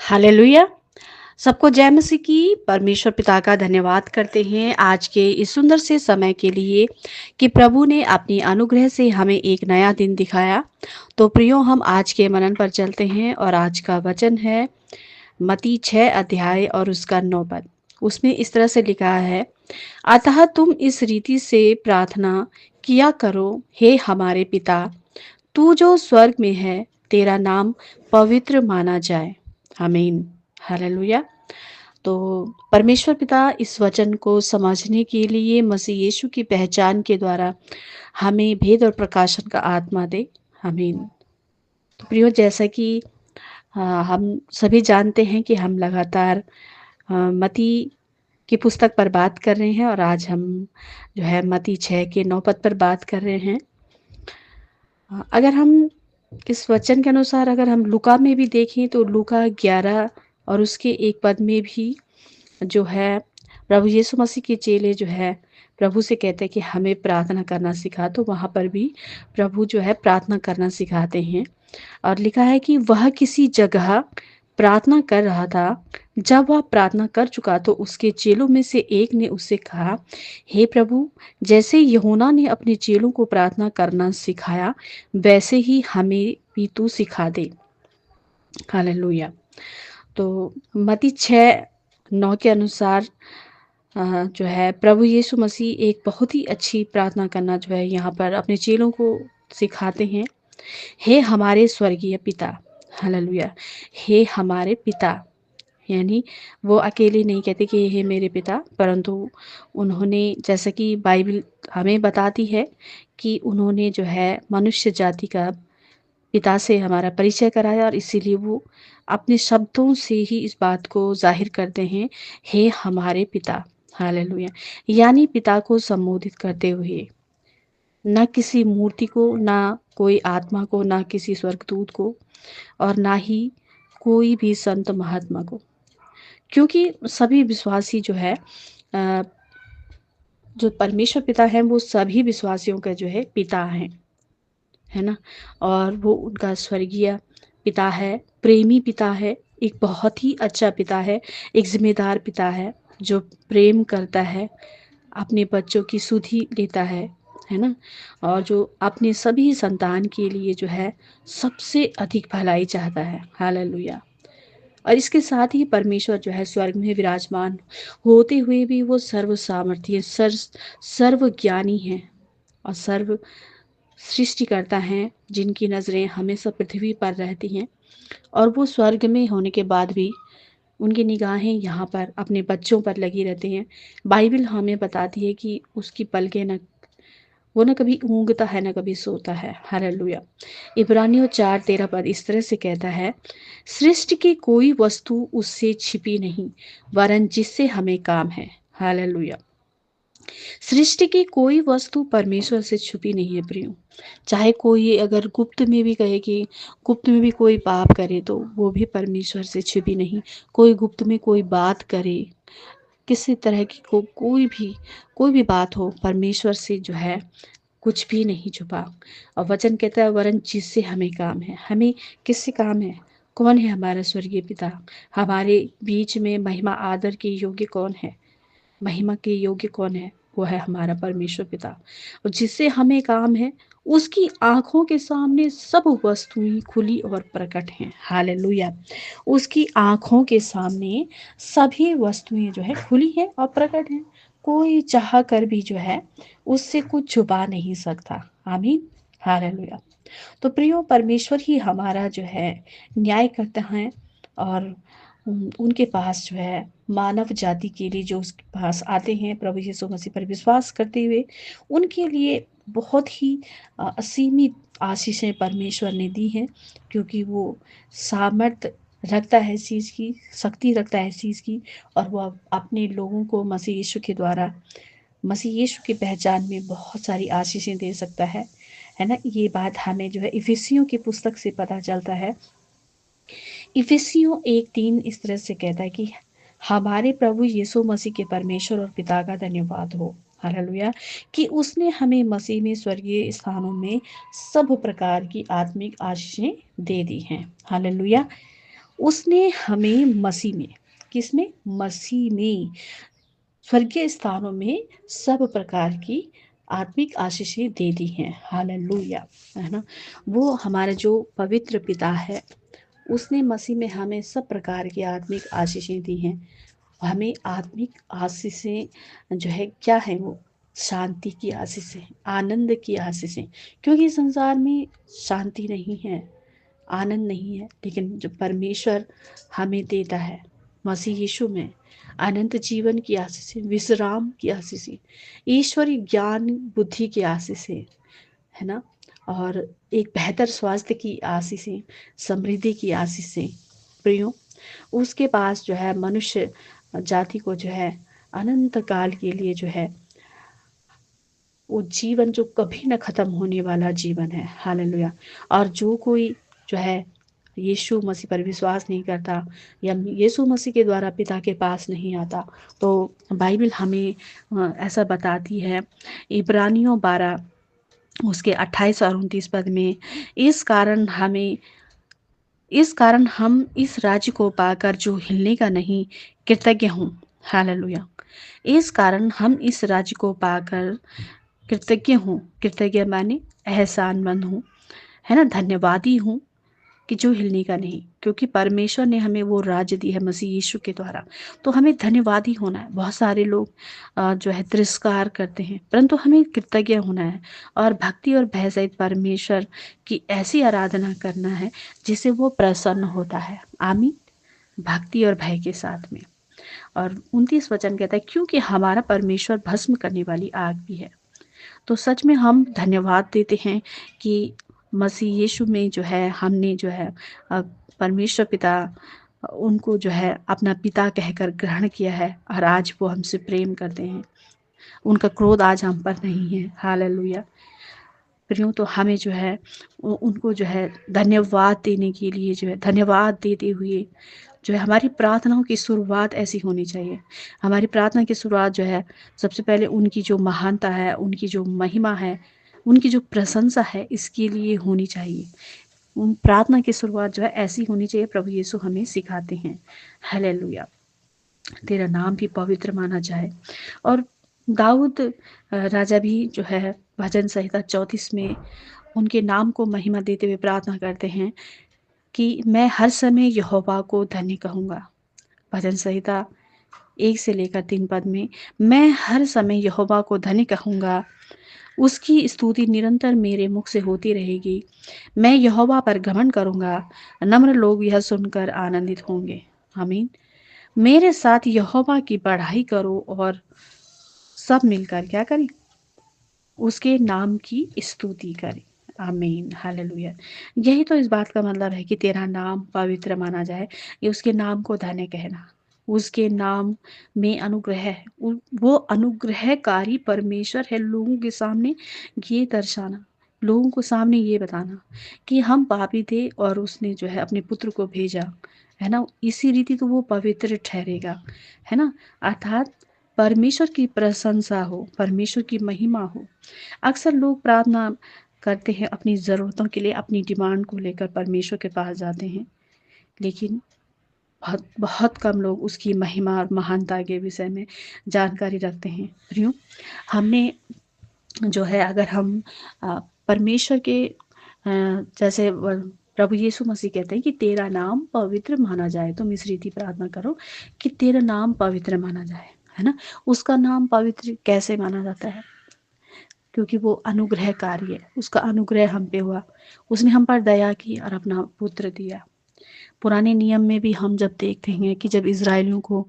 Hallelujah. सबको जय मसीह की। परमेश्वर पिता का धन्यवाद करते हैं आज के इस सुंदर से समय के लिए कि प्रभु ने अपनी अनुग्रह से हमें एक नया दिन दिखाया। तो प्रियो, हम आज के मनन पर चलते हैं और आज का वचन है मत्ती 6 अध्याय और उसका 9 पद। उसमें इस तरह से लिखा है, अतः तुम इस रीति से प्रार्थना किया करो, हे हमारे पिता, तू जो स्वर्ग में है, तेरा नाम पवित्र माना जाए। आमीन। हालेलुया। तो परमेश्वर पिता इस वचन को समझने के लिए मसीह यीशु की पहचान के द्वारा हमें भेद और प्रकाशन का आत्मा दे। आमीन। तो प्रियो, जैसा कि हम सभी जानते हैं कि हम लगातार मत्ती की पुस्तक पर बात कर रहे हैं और आज हम जो है मत्ती 6 के 9 पद पर बात कर रहे हैं। अगर हम इस वचन के अनुसार अगर हम लूका में भी देखें तो लूका 11 और उसके 1 पद में भी जो है प्रभु यीशु मसीह के चेले जो है प्रभु से कहते हैं कि हमें प्रार्थना करना सिखा। तो वहाँ पर भी प्रभु जो है प्रार्थना करना सिखाते हैं और लिखा है कि वह किसी जगह प्रार्थना कर रहा था। जब वह प्रार्थना कर चुका तो उसके चेलों में से एक ने उससे कहा, हे प्रभु, जैसे यूहन्ना ने अपने चेलों को प्रार्थना करना सिखाया वैसे ही हमें भी तू सिखा दे। हालेलुया। तो मत्ती 6:9 के अनुसार जो है प्रभु यीशु मसीह एक बहुत ही अच्छी प्रार्थना करना जो है यहाँ पर अपने चेलों को सिखाते हैं। हे हमारे स्वर्गीय पिता। हालेलुया। हे हमारे पिता, यानी वो अकेले नहीं कहते कि हे मेरे पिता, परंतु उन्होंने, जैसा कि बाइबल हमें बताती है कि उन्होंने जो है मनुष्य जाति का पिता से हमारा परिचय कराया और इसीलिए वो अपने शब्दों से ही इस बात को जाहिर करते हैं, हे हमारे पिता। हालेलुया। यानी पिता को संबोधित करते हुए, ना किसी मूर्ति को, ना कोई आत्मा को, ना किसी स्वर्गदूत को और ना ही कोई भी संत महात्मा को, क्योंकि सभी विश्वासी जो है अ, जो परमेश्वर पिता है वो सभी विश्वासियों का जो है पिता है ना। और वो उनका स्वर्गीय पिता है, प्रेमी पिता है, एक बहुत ही अच्छा पिता है, एक जिम्मेदार पिता है जो प्रेम करता है, अपने बच्चों की सुधि लेता है ना। और जो अपने सभी संतान के लिए जो है सबसे अधिक भलाई चाहता है। हालेलुया। और इसके साथ ही परमेश्वर जो है स्वर्ग में विराजमान होते हुए भी वो सर्व सामर्थ्य, सर्व ज्ञानी है और सर्व सृष्टिकर्ता हैं, जिनकी नज़रें हमेशा पृथ्वी पर रहती हैं और वो स्वर्ग में होने के बाद भी उनकी निगाहें यहाँ पर अपने बच्चों पर लगी रहती हैं। बाइबल हमें बताती है कि उसकी पलकें न, वो न कभी ऊँघता है न कभी सोता है। हालेलुया। इब्रानियों 4:13 पर इस तरह से कहता है, सृष्टि की कोई वस्तु उससे छिपी नहीं, वरन जिससे हमें काम है। हालेलुया। सृष्टि की कोई वस्तु परमेश्वर से छुपी नहीं है प्रियो। चाहे कोई अगर गुप्त में भी कहे कि गुप्त में भी कोई पाप करे तो वो भी परमेश्वर से छुपी नहीं। कोई गुप्त में कोई बात करे, किसी तरह की कोई भी बात हो, परमेश्वर से जो है कुछ भी नहीं छुपा। और वचन कहता है, वरन जिससे हमें काम है। हमें किससे काम है? कौन है हमारा स्वर्गीय पिता? हमारे बीच में महिमा आदर के योग्य कौन है? महिमा के योग्य कौन है? वो है हमारा परमेश्वर पिता। और जिससे हमें काम है, उसकी आंखों के सामने सब वस्तुएं खुली और प्रकट हैं। हालेलुया। उसकी आंखों के सामने सभी वस्तुएं जो है खुली हैं और प्रकट हैं। कोई चाह कर भी जो है उससे कुछ छुपा नहीं सकता। आमीन। हालेलुया। तो प्रियो, परमेश्वर ही हमारा जो है न्याय करते हैं और उनके पास जो है मानव जाति के लिए जो उसके पास आते हैं प्रभु यीशु मसीह पर विश्वास करते हुए, उनके लिए बहुत ही असीमित आशीषें परमेश्वर ने दी हैं, क्योंकि वो सामर्थ रखता है इस चीज़ की, शक्ति रखता है इस चीज़ की। और वो अपने लोगों को मसीह यीशु के द्वारा, मसीह यीशु की पहचान में बहुत सारी आशीषें दे सकता है ना। ये बात हमें जो है इफिसियों की पुस्तक से पता चलता है। इफिसियों 1:3 इस तरह से कहता है कि हमारे प्रभु यीशु मसीह के परमेश्वर और पिता का धन्यवाद हो। हालेलुया। कि उसने हमें मसीह में स्वर्गीय स्थानों में सब प्रकार की आत्मिक आशीषें दे दी हैं। हालेलुया। उसने हमें मसीह में, किसमें? मसीह में स्वर्गीय स्थानों में सब प्रकार की आत्मिक आशीषें दे दी हैं। हालेलुया, है ना? वो हमारा जो पवित्र पिता है, उसने मसीह में हमें सब प्रकार की आत्मिक आशीषें दी हैं। हमें आत्मिक आशीषें जो है क्या है वो? शांति की आशीषें, आनंद की आशीषें। क्योंकि संसार में शांति नहीं है, आनंद नहीं है, लेकिन जो परमेश्वर हमें देता है मसीह यीशु में, अनंत जीवन की आशीषें, विश्राम की आशीषें, ईश्वरीय ज्ञान बुद्धि की आशीषें, है ना? और एक बेहतर स्वास्थ्य की आशीषें, समृद्धि की आशीषें। प्रियो, उसके पास जो है मनुष्य जाति को जो है अनंत काल के लिए जो है वो जीवन जो कभी न खत्म होने वाला जीवन है। हालेलुया। और जो कोई जो है यीशु मसीह पर विश्वास नहीं करता या यीशु मसीह के द्वारा पिता के पास नहीं आता, तो बाइबल हमें ऐसा बताती है इब्रानियों 12 उसके 28 और 29 पद में, इस कारण हम इस राज्य को पाकर जो हिलने का नहीं, कृतज्ञ हूँ। हालेलुया। इस कारण हम इस राज्य को पाकर कृतज्ञ हूँ। कृतज्ञ माने एहसानमंद हूँ, है ना? धन्यवादी हूँ कि जो हिलने का नहीं, क्योंकि परमेश्वर ने हमें वो राज्य दी है मसीह यीशु के द्वारा। तो हमें धन्यवादी होना है। बहुत सारे लोग जो है तिरस्कार करते हैं, परंतु हमें कृतज्ञ होना है और भक्ति और भय सहित परमेश्वर की ऐसी आराधना करना है जिससे वो प्रसन्न होता है। आमीन। भक्ति और भय के साथ में। और 29 वचन कहता है, क्योंकि हमारा परमेश्वर भस्म करने वाली आग भी है। तो सच में हम धन्यवाद देते हैं कि मसीह यीशु में जो है हमने जो है परमेश्वर पिता उनको जो है अपना पिता कहकर ग्रहण किया है और आज वो हमसे प्रेम करते हैं। उनका क्रोध आज हम पर नहीं है। हालेलुया। प्रियो, तो हमें जो है उनको जो है धन्यवाद देने के लिए जो है धन्यवाद देते हुए जो है हमारी प्रार्थनाओं की शुरुआत ऐसी होनी चाहिए। हमारी प्रार्थना की शुरुआत जो है सबसे पहले उनकी जो महानता है, उनकी जो महिमा है, उनकी जो प्रशंसा है, इसके लिए होनी चाहिए। प्रार्थना की शुरुआत जो है ऐसी होनी चाहिए। प्रभु यीशु हमें सिखाते हैं। हालेलुया। तेरा नाम भी पवित्र माना जाए। और दाऊद राजा भी जो है भजन संहिता 34 में उनके नाम को महिमा देते हुए प्रार्थना करते हैं कि मैं हर समय यहोवा को धन्य कहूँगा। भजन संहिता 1 से लेकर 3 पद में, मैं हर समय यहोवा को धन्य कहूँगा, उसकी स्तुति निरंतर मेरे मुख से होती रहेगी। मैं यहोवा पर घमंड करूँगा, नम्र लोग यह सुनकर आनंदित होंगे। आमीन। मेरे साथ यहोवा की बढ़ाई करो और सब मिलकर क्या करें? उसके नाम की स्तुति करें। आमीन। हालेलुया। यही तो इस बात का मतलब है कि तेरा नाम पवित्र माना जाए, ये उसके नाम को धन्य कहना। उसके नाम में अनुग्रह है। वो अनुग्रहकारी परमेश्वर है। लोगों के सामने ये दर्शाना, लोगों को सामने ये बताना कि हम पापी थे और उसने जो है अपने पुत्र को भेजा, है ना? इसी रीति तो वो पवित्र ठहरेगा, है ना? अर्थात परमेश्वर की प्रशंसा हो, परमेश्वर की महिमा हो। अक्सर लोग प्रार्थना करते हैं अपनी ज़रूरतों के लिए, अपनी डिमांड को लेकर परमेश्वर के पास जाते हैं, लेकिन बहुत बहुत कम लोग उसकी महिमा और महानता के विषय में जानकारी रखते हैं। प्रियो, हमने जो है अगर हम परमेश्वर के जैसे प्रभु यीशु मसीह कहते हैं कि तेरा नाम पवित्र माना जाए, तुम इस रीति प्रार्थना करो कि तेरा नाम पवित्र माना जाए, है ना? उसका नाम पवित्र कैसे माना जाता है? क्योंकि वो अनुग्रहकारी है। उसका अनुग्रह हम पे हुआ, उसने हम पर दया की और अपना पुत्र दिया। पुराने नियम में भी हम जब देखते हैं कि जब इज़राइलियों को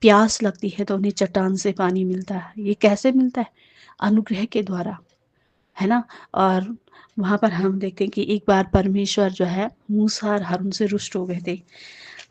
प्यास लगती है तो उन्हें चट्टान से पानी मिलता है। ये कैसे मिलता है? अनुग्रह के द्वारा, है ना? और वहाँ पर हम देखते हैं कि एक बार परमेश्वर जो है मूसा और हारून से रुष्ट हो गए थे।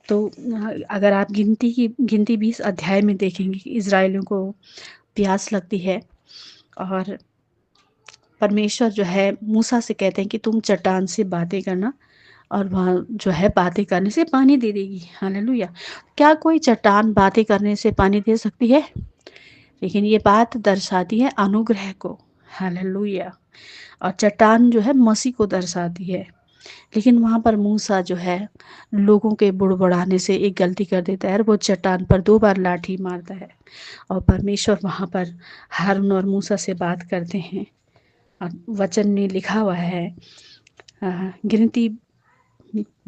तो अगर आप गिनती 20 अध्याय में देखेंगे कि इज़राइलियों को प्यास लगती है और परमेश्वर जो है मूसा से कहते हैं कि तुम चट्टान से बातें करना और वहाँ जो है बातें करने से पानी दे देगी। हालेलुया। क्या कोई चट्टान बातें करने से पानी दे सकती है? लेकिन ये बात दर्शाती है अनुग्रह को। हालेलुया। और चट्टान जो है मसीह को दर्शाती है। लेकिन वहाँ पर मूसा जो है लोगों के बुड़बुड़ाने से एक गलती कर देता है और वो चट्टान पर 2 बार लाठी मारता है और परमेश्वर वहाँ पर हारून और मूसा से बात करते हैं। और वचन में लिखा हुआ है गिनती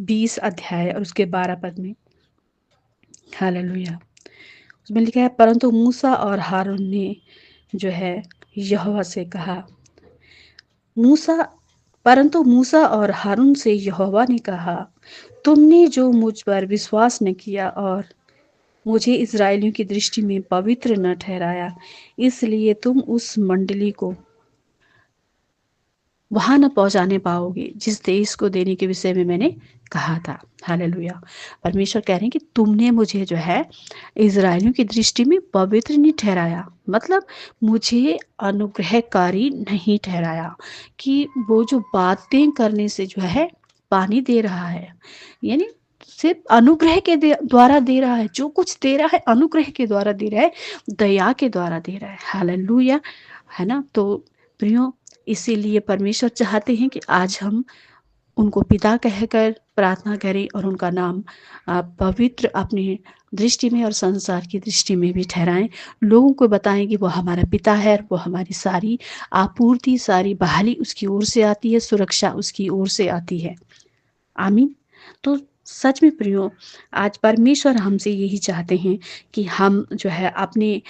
20 अध्याय और उसके 12 पद में, हालेलुया। उसमें लिखा है, परंतु मूसा और हारून ने जो है यहोवा से कहा, मूसा परंतु मूसा और हारून से यहोवा ने कहा, तुमने जो मुझ पर विश्वास न किया और मुझे इस्राएलियों की दृष्टि में पवित्र न ठहराया, इसलिए तुम उस मंडली को वहां न पहुंचाने पाओगे जिस देश को देने के विषय में मैंने कहा था। हालेलुया। परमेश्वर कह रहे हैं कि तुमने मुझे जो है इस्राएलियों की दृष्टि में पवित्र नहीं ठहराया, मतलब मुझे अनुग्रहकारी नहीं ठहराया कि वो जो बातें करने से जो है पानी दे रहा है, यानी सिर्फ अनुग्रह के द्वारा दे रहा है, जो कुछ दे रहा है अनुग्रह के द्वारा दे रहा है, दया के द्वारा दे रहा है। हालेलुया, है ना। तो प्रियो, इसीलिए परमेश्वर चाहते हैं कि आज हम उनको पिता कहकर प्रार्थना करें और उनका नाम पवित्र अपनी दृष्टि में और संसार की दृष्टि में भी ठहराएं। लोगों को बताएं कि वो हमारा पिता है, वो हमारी सारी आपूर्ति, सारी बहाली उसकी ओर से आती है, सुरक्षा उसकी ओर से आती है। आमीन। तो सच में प्रियो, आज परमेश्वर हमसे यही चाहते हैं कि हम जो है अपने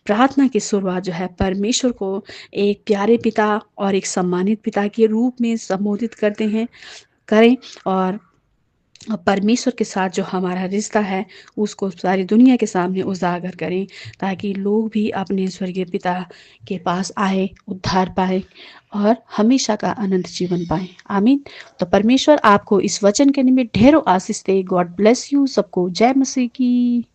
प्रार्थना की शुरुआत जो है परमेश्वर को एक प्यारे पिता और एक सम्मानित पिता के रूप में संबोधित करते हैं, करें, और परमेश्वर के साथ जो हमारा रिश्ता है उसको सारी दुनिया के सामने उजागर करें, ताकि लोग भी अपने स्वर्गीय पिता के पास आए, उद्धार पाए और हमेशा का अनंत जीवन पाए। आमीन। तो परमेश्वर आपको इस वचन के निमित्त ढेरों आशीष दे। God bless you. सबको जय मसीह की।